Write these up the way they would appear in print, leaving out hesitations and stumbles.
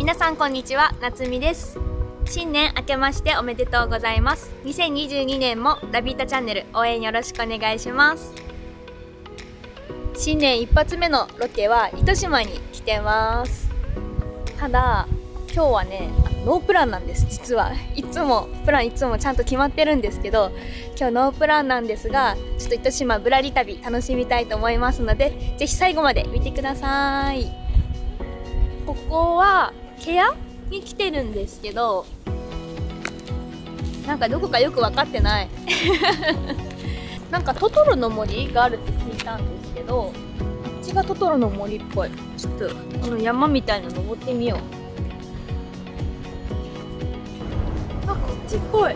皆さんこんにちは、なつみです。新年明けましておめでとうございます。2022年もラビータチャンネル応援よろしくお願いします。新年一発目のロケは糸島に来てます。ただ今日はね、ノープランなんです。実はいつもちゃんと決まってるんですけど、今日ノープランなんですが、ちょっと糸島ぶらり旅楽しみたいと思いますので、ぜひ最後まで見てください。ここはケアに来てるんですけど、なんかどこかよく分かってないなんかトトロの森があるって聞いたんですけど、こっちがトトロの森っぽい。ちょっとこの山みたいなの登ってみよう。あ、こっちっぽい。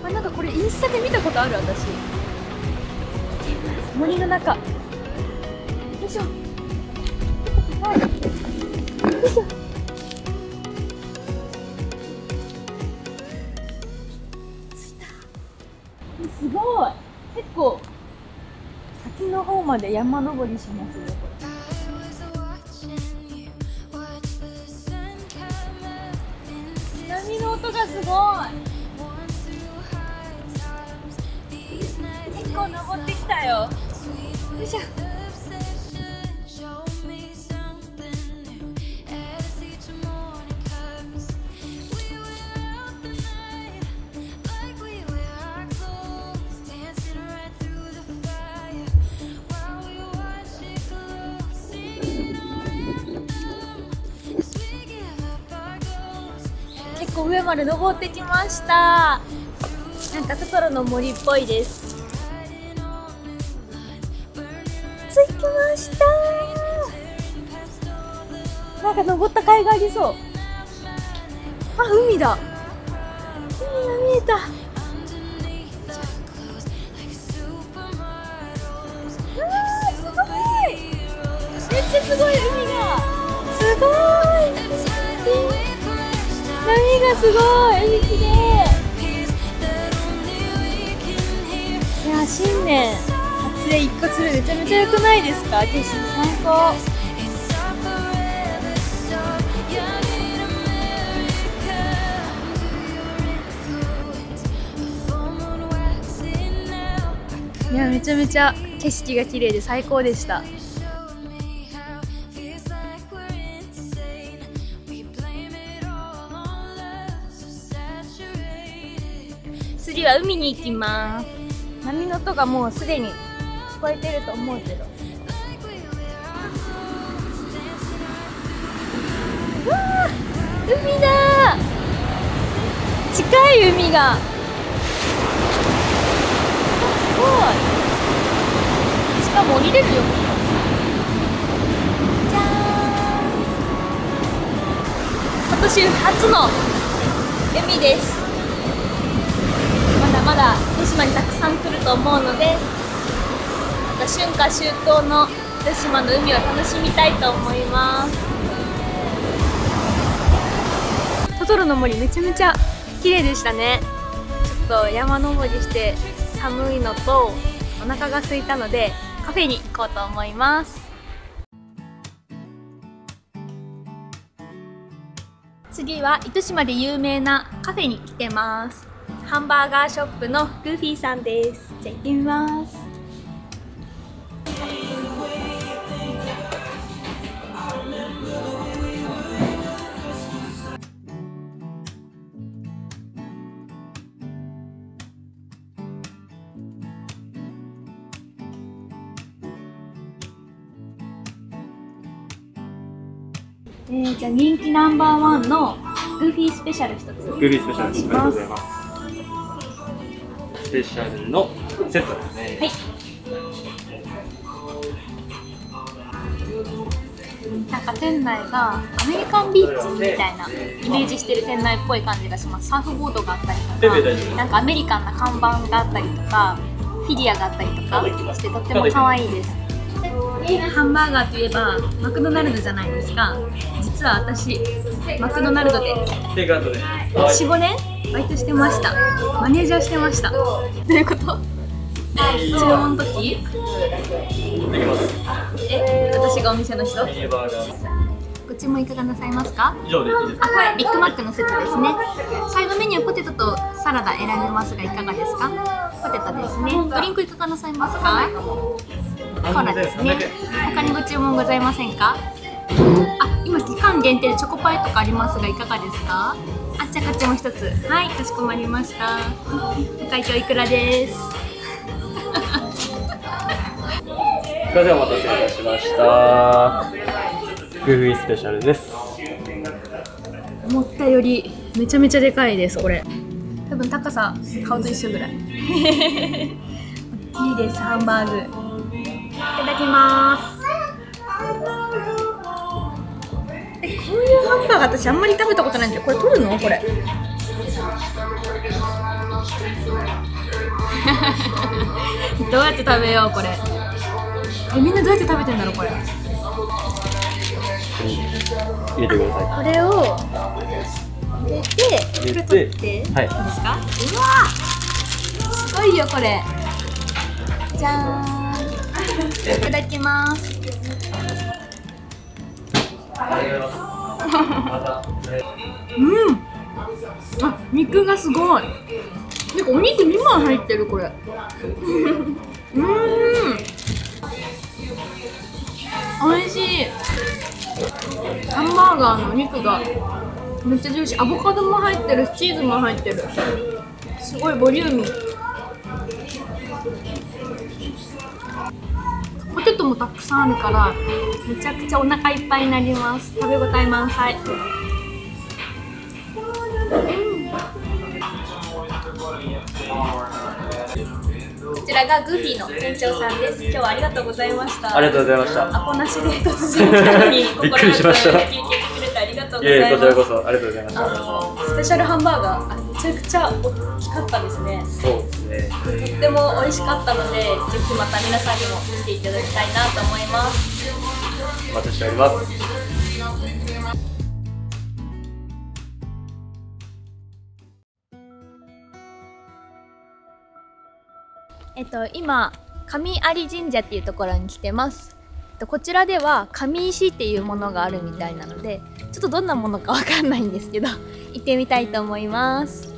あ、なんかこれインスタで見たことある。私森の中、よいしょ。はい、よいしょ。すごい、結構先の方まで山登りしますね。これ波の音がすごい。結構登ってきたよ。よいしょ。結構上まで登ってきました。なんかトトロの森っぽいです。着きました。なんか登った甲斐がありそう。あ、海だ。海が見えた。すごい。めっちゃすごい、海がすごい。波がすごい、海きれい。いや、新年撮影一発目めちゃめちゃ良くないですか？景色最高。いや、めちゃめちゃ景色が綺麗で最高でした。次は海に行きます。波の音がもうすでに聞こえてると思うけど。うわー、海だー。近い、海がすごい。しかも降りれるよ。じゃーん。今年初の海です。まだ糸島にたくさん来ると思うので、春夏秋冬の糸島の海を楽しみたいと思います。トトロの森めちゃめちゃ綺麗でしたね。ちょっと山登りして寒いのとお腹が空いたのでカフェに行こうと思います。次は糸島で有名なカフェに来てます。ハンバーガーショップのグーフィーさんです。じゃあ行ってみます。じゃあ人気ナンバーワンのグーフィースペシャル一つ。グーフィースペシャル、ありがとうございます。スペシャルのセットですね。はい。なんか店内がアメリカンビーチみたいなイメージしてる店内っぽい感じがします。サーフボードがあったりとか、なんかアメリカンな看板があったりとか、フィギュアがあったりとかしてとっても可愛いです。ハンバーガーといえばマクドナルドじゃないですか。実は私マクドナルドで 4、5年バイトしてました。マネージャーしてました。どういうこと？注文の時？私がお店の人？こ注文いかがなさいますか？以上でいいですか？はい、ビッグマックのセットですね。サイドメニューポテトとサラダ選べますがいかがですか？ポテトですね。ドリンクいかがなさいますか？コーラですね。他にご注文ございませんか？あ、今期間限定でチョコパイとかありますがいかがですか？あ、じゃあこっちも一つ。はい、かしこまりました。お会計おいくらです。すいません、お待たせいたしました。グーフィースペシャルです。思ったよりめちゃめちゃでかいです。これ多分高さ顔と一緒ぐらい。いいです。ハンバーグいただきます。こういうハンバーガー私あんまり食べたことないんで、これ取るの？これどうやって食べようこれ。みんなどうやって食べてんだろうこれ。入れてくださこれを入れて、これ取って、はい、いいですか？うわー、すごいよこれ。じゃーん、いただきます。うん、あ、肉がすごい。なんかお肉2枚入ってるこれ。美味しい。ハンバーガーの肉がめっちゃジューシー。アボカドも入ってるし、チーズも入ってる。すごいボリューミー。ポテトもたくさんあるからめちゃくちゃお腹いっぱいになります。食べ応え満載。こちらがグーフィーの店長さんです。今日はありがとうございました。ありがとうございました。アポなしで突然来たにびっくりしました。聞いてくれてありがとうございます。こちらこそありがとうございました。スペシャルハンバーガー、めちゃくちゃ大きかったですね。そうですね。とっても美味しかったので、ぜひまた皆さんにも来ていただきたいなと思います。お待ちしております。今上有神社っていうところに来てます。こちらでは神石っていうものがあるみたいなので、ちょっとどんなものかわかんないんですけど行ってみたいと思います。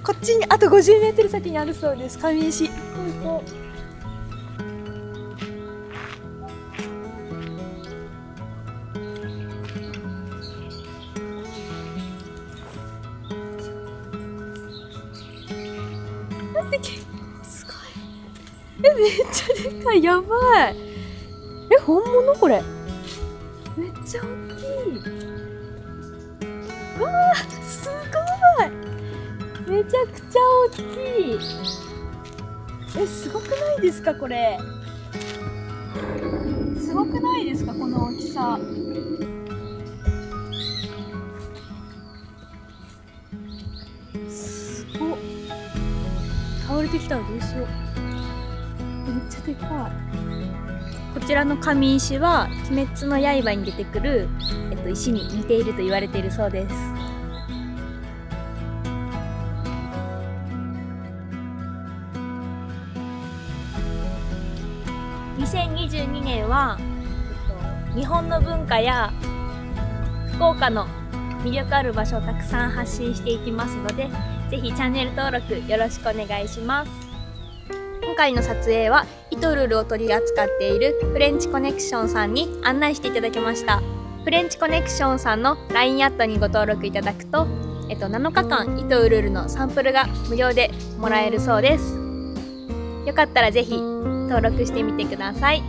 こっちにあと50メートル先にあるそうです。神石。結構すごい。めっちゃでかい。やばい。本物これ。めっちゃ大きい。うわー、すごい。めちゃくちゃ大きい。すごくないですかこれ。すごくないですかこの大きさ。すごっ。倒れてきたらどうしよう。めっちゃでかい。こちらの神石は鬼滅の刃に出てくる、石に似ていると言われているそうです。2022年は、日本の文化や福岡の魅力ある場所をたくさん発信していきますので、ぜひチャンネル登録よろしくお願いします。今回の撮影はイトルールを取り扱っているフレンチコネクションさんに案内していただきました。フレンチコネクションさんの LINE アットにご登録いただくと、7日間イトウルールのサンプルが無料でもらえるそうです。よかったらぜひ登録してみてください。